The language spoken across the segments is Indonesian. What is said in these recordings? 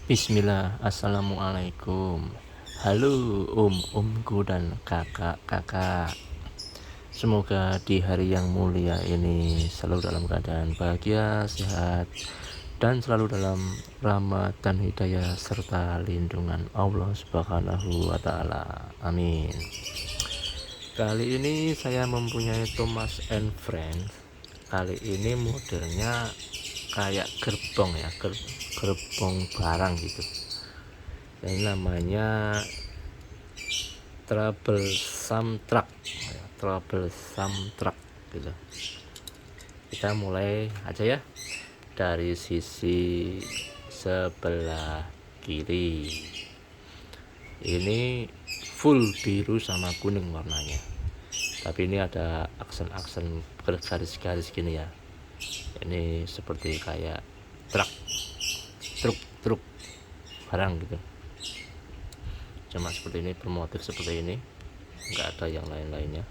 Bismillah, assalamualaikum. Halo omku dan kakak-kakak. Semoga di hari yang mulia ini selalu dalam keadaan bahagia, sehat, dan selalu dalam rahmat dan hidayah serta lindungan Allah Subhanahu wa Ta'ala. Amin. Kali ini saya mempunyai Thomas and Friends. Kali ini modelnya kayak gerbong ya, gerbong barang gitu. Dan namanya troublesome truck gitu. Kita mulai aja ya dari sisi sebelah kiri. Ini full biru sama kuning warnanya, tapi ini ada aksen-aksen garis-garis gini ya. Ini seperti kayak truk barang gitu, cuma seperti ini, bermotif seperti ini, nggak ada yang lain-lainnya.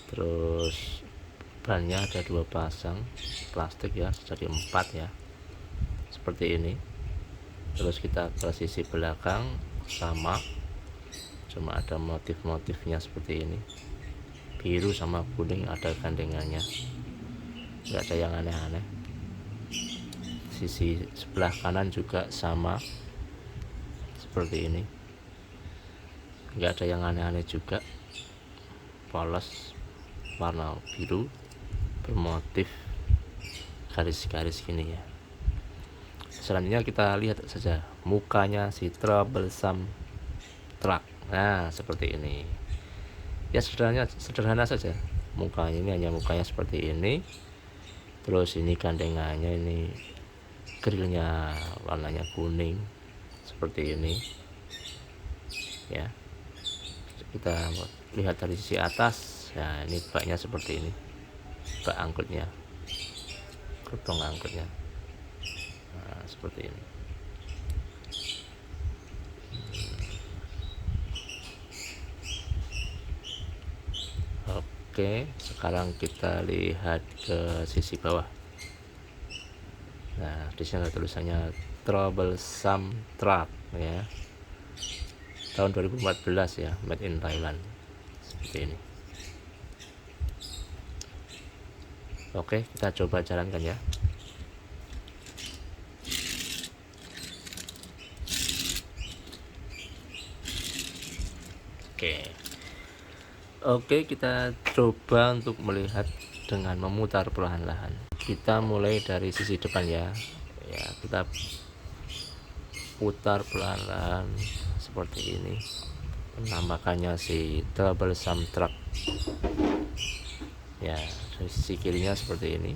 Terus bannya ada 2 pasang plastik ya, jadi 4 ya, seperti ini. Terus kita ke sisi belakang sama, cuma ada motif-motifnya seperti ini, biru sama kuning, ada gandengannya, nggak ada yang aneh-aneh. Sisi sebelah kanan juga sama seperti ini, nggak ada yang aneh-aneh juga, polos, warna biru, bermotif garis-garis gini ya. Selanjutnya kita lihat saja mukanya si troublesome truck. Nah, seperti ini ya, sederhana saja mukanya. Ini hanya mukanya seperti ini. Terus ini gandengannya, ini grillnya warnanya kuning seperti ini ya. Kita lihat dari sisi atas. Nah, ini baknya seperti ini, bak angkutnya, gerbong angkutnya. Nah, seperti ini. Oke, sekarang kita lihat ke sisi bawah. Nah, di sini ada tulisannya troublesome truck ya, tahun 2014 ya, made in Thailand, seperti ini. Oke, kita coba jalankan ya. Oke, kita coba untuk melihat dengan memutar perlahan-lahan. Kita mulai dari sisi depan ya. Ya, kita putar perlahan-lahan seperti ini. Penampakannya si troublesome truck. Ya, dari sisi kirinya seperti ini.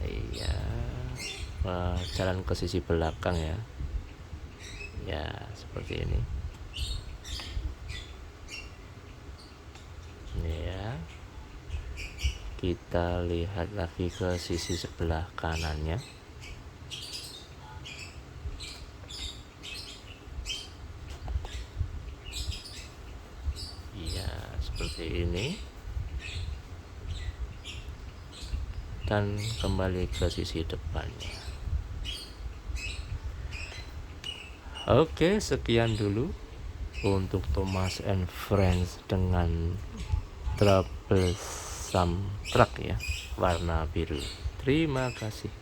Iya, jalan ke sisi belakang ya. Ya, seperti ini. Ya, kita lihat lagi ke sisi sebelah kanannya. Ya, seperti ini. Dan kembali ke sisi depannya. Oke, sekian dulu untuk Thomas and Friends dengan troublesome truck ya, warna biru. Terima kasih.